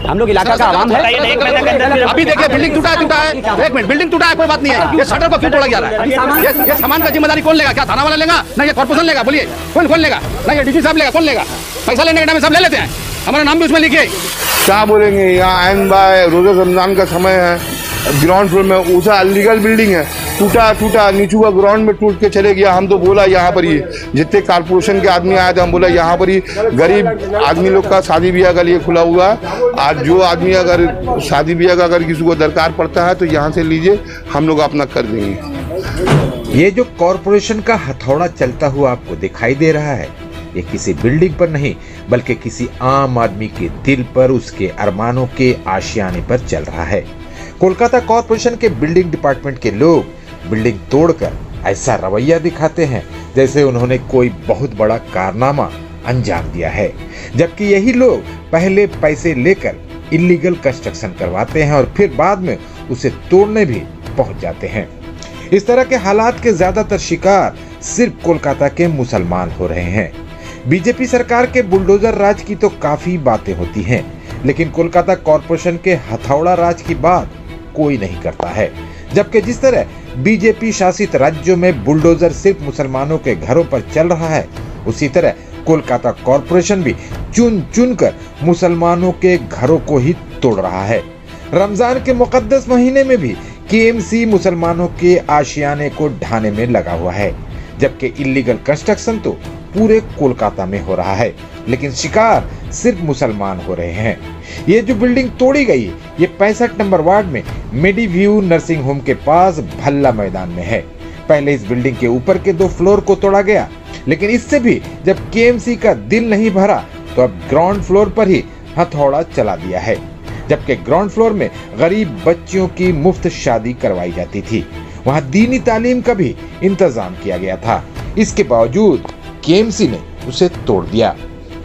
हम लोग इलाका का आवाम है। अभी देखिए बिल्डिंग टूटा है, एक मिनट, बिल्डिंग टूटा है कोई बात नहीं है, ये शटर को क्यों तोड़ा जा रहा है? ये सामान का जिम्मेदारी कौन लेगा? क्या थाना वाला लेगा? ना ये कॉर्पोरेशन लेगा? बोलिए कौन लेगा? ना ये डीसी साहब लेगा? कौन लेगा? पैसा लेने के टाइम सब ले लेते हैं, हमारा नाम भी उसमें लिखिए। क्या बोलेंगे, यहाँ आयन बाय रोजा रमजान का समय है, ग्राउंड फ्लोर में ऊंचा अलीगल बिल्डिंग है, टूटा नीचू का ग्राउंड में टूट के चले गया। हम तो बोला यहाँ पर ही जितने कारपोरेशन के आदमी आए थे, हम बोला यहाँ पर ही गरीब आदमी लोग का शादी ब्याह का लिए खुला हुआ है। आज जो आदमी अगर शादी ब्याह का अगर किसी को दरकार पड़ता है तो यहाँ से लीजिए, हम लोग अपना कर देंगे। ये जो कॉरपोरेशन का हथौड़ा चलता हुआ आपको दिखाई दे रहा है, ये किसी बिल्डिंग पर नहीं बल्कि किसी आम आदमी के दिल पर, उसके अरमानों के आशियाने पर चल रहा है। कोलकाता कॉरपोरेशन के बिल्डिंग डिपार्टमेंट के लोग बिल्डिंग तोड़कर ऐसा रवैया दिखाते हैं जैसे उन्होंने कोई बहुत बड़ा कारनामा अंजाम दिया है, जबकि यही लोग पहले पैसे लेकर इलीगल कंस्ट्रक्शन करवाते हैं और फिर बाद में उसे तोड़ने भी पहुंच जाते हैं। इस तरह के हालात के ज्यादातर शिकार सिर्फ कोलकाता के मुसलमान हो रहे हैं। बीजेपी सरकार के बुलडोजर राज की तो काफी बातें होती हैं, लेकिन कोलकाता कॉरपोरेशन के हथौड़ा राज की बात कोई नहीं करता है। जबकि जिस तरह बीजेपी शासित राज्यों में बुलडोजर सिर्फ मुसलमानों के घरों पर चल रहा है, उसी तरह कोलकाता कॉरपोरेशन भी चुन चुन कर मुसलमानों के घरों को ही तोड़ रहा है। रमजान के मुकद्दस महीने में भी केएमसी मुसलमानों के आशियाने को ढाने में लगा हुआ है, जबकि इलीगल कंस्ट्रक्शन तो पूरे कोलकाता में हो रहा है, लेकिन शिकार सिर्फ मुसलमान हो रहे हैं। ये जो बिल्डिंग तोड़ी गई, ये 65 नंबर वार्ड में मेडीव्यू नर्सिंग होम के पास भल्ला मैदान में है। पहले इस बिल्डिंग के ऊपर के 2 फ्लोर को तोड़ा गया, लेकिन इससे भी जब केएमसी का दिल नहीं भरा तो अब ग्राउंड फ्लोर पर ही हथौड़ा चला दिया है। जबकि ग्राउंड फ्लोर में गरीब बच्चियों की मुफ्त शादी करवाई जाती थी, वहाँ दीनी तालीम का भी इंतजाम किया गया था। इसके बावजूद केएमसी ने उसे तोड़ दिया।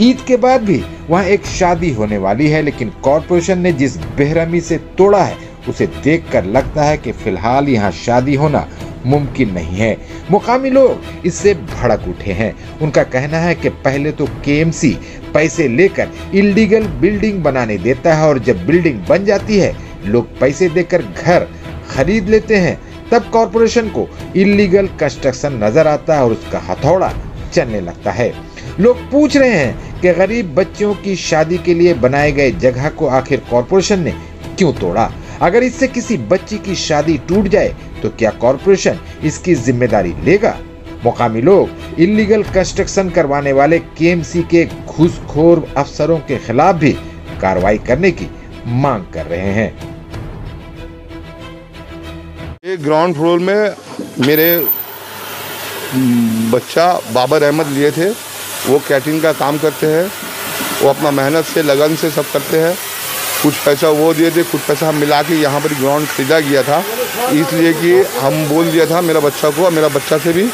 ईद के बाद भी वहाँ एक शादी होने वाली है, लेकिन कॉरपोरेशन ने जिस बेरहमी से तोड़ा है उसे देखकर लगता है कि फिलहाल यहाँ शादी होना मुमकिन नहीं है। मुकामी लोग इससे भड़क उठे हैं। उनका कहना है कि पहले तो केएमसी पैसे लेकर इलीगल बिल्डिंग बनाने देता है और जब बिल्डिंग बन जाती है, लोग पैसे देकर घर खरीद लेते हैं, तब कॉरपोरेशन को इलीगल कंस्ट्रक्शन नजर आता है और उसका हथौड़ा चलने लगता है। लोग पूछ रहे हैं कि गरीब बच्चों की शादी के लिए बनाए गए जगह को आखिर कॉरपोरेशन ने क्यों तोड़ा? अगर इससे किसी बच्ची की शादी टूट जाए तो क्या कॉरपोरेशन इसकी जिम्मेदारी लेगा? मुकामी लोग इलीगल कंस्ट्रक्शन करवाने वाले केएमसी के घूसखोर अफसरों के खिलाफ भी कार्रवाई करने की मांग कर रहे हैं। ग्राउंड फ्लोर में मेरे बच्चा बाबर अहमद लिए थे, वो कैटरिंग का काम करते हैं, वो अपना मेहनत से लगन से सब करते हैं। कुछ पैसा वो दिए थे, कुछ पैसा हम मिला के यहाँ पर ग्राउंड खरीदा गया था, इसलिए कि हम बोल दिया था मेरा बच्चा को, मेरा बच्चा से भी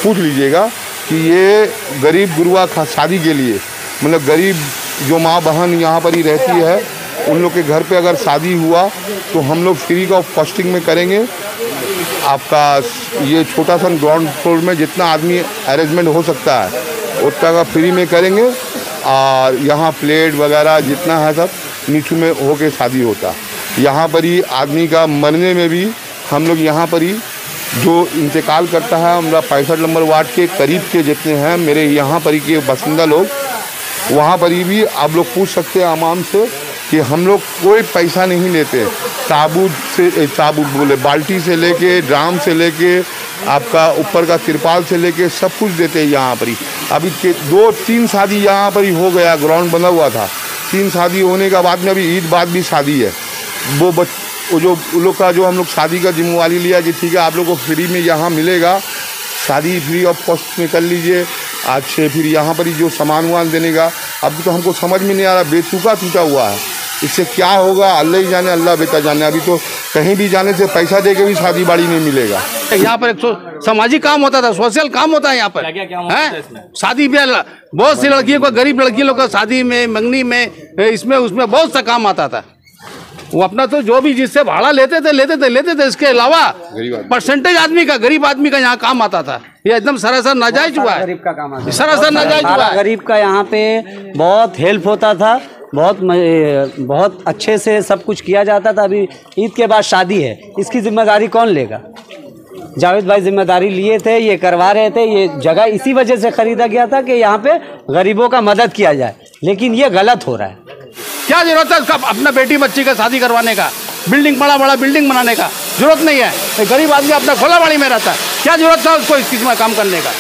पूछ लीजिएगा कि ये गरीब गुरुआ शादी के लिए, मतलब गरीब जो माँ बहन यहाँ पर ही रहती है, उन लोग के घर पे अगर शादी हुआ तो हम लोग फ्री का कॉस्टिंग में करेंगे। आपका ये छोटा सा ग्राउंड फ्लोर में जितना आदमी अरेंजमेंट हो सकता है उतना का फ्री में करेंगे, और यहाँ प्लेट वगैरह जितना है सब नीचू में होके शादी होता। यहाँ पर ही आदमी का मरने में भी हम लोग यहाँ पर ही जो इंतकाल करता है, हमारा 65 नंबर वार्ड के करीब के जितने हैं मेरे यहाँ पर ही के बासिंदा लोग, वहाँ पर ही भी आप लोग पूछ सकते हैं आवाम से कि हम लोग कोई पैसा नहीं लेते। ताबूत बोले बाल्टी से लेके, ड्राम से लेके, आपका ऊपर का तिरपाल से लेके सब कुछ देते हैं यहाँ पर ही। अभी 2-3 शादी यहाँ पर ही हो गया, ग्राउंड बना हुआ था, 3 शादी होने के बाद में अभी ईद बाद भी शादी है। वो जो उन लोग का जो हम लोग शादी का जिम्मेवारी लिया कि ठीक है आप लोग को फ्री में यहाँ मिलेगा, शादी फ्री ऑफ कॉस्ट में कर लीजिए। आज से फिर यहाँ पर ही जो सामान वामान देने का अभी तो हमको समझ में नहीं आ रहा, बेचूका टूटा हुआ है, इससे क्या होगा अल्लाह ही जाने, अल्लाह बेटा जाने। अभी तो कहीं भी जाने से पैसा दे के भी शादी बाड़ी नहीं मिलेगा। यहाँ पर एक सामाजिक काम होता था, सोशल काम होता है यहाँ पर, है शादी ब्याह, बहुत सी लड़कियों को, गरीब लड़की लोग का शादी में, मंगनी में, इसमें उसमें बहुत सा काम आता था। वो अपना तो जो भी जिससे भाड़ा लेते थे, इसके अलावा परसेंटेज आदमी का, गरीब आदमी का यहाँ काम आता था। ये एकदम सरासर नाजायज हुआ है, गरीब का काम आता है, सरासर नाजायज हुआ है। गरीब का यहाँ पे बहुत हेल्प होता था, बहुत अच्छे से सब कुछ किया जाता था। अभी ईद के बाद शादी है, इसकी जिम्मेदारी कौन लेगा? जावेद भाई जिम्मेदारी लिए थे, ये करवा रहे थे। ये जगह इसी वजह से खरीदा गया था कि यहाँ पे गरीबों का मदद किया जाए, लेकिन ये गलत हो रहा है। क्या जरूरत है उसका अपना बेटी बच्ची का शादी करवाने का? बिल्डिंग बड़ा बिल्डिंग बनाने का जरूरत नहीं है। गरीब आदमी अपना खोलाबाड़ी में रहता है, क्या जरूरत था उसको इस चीज़ में काम करने का?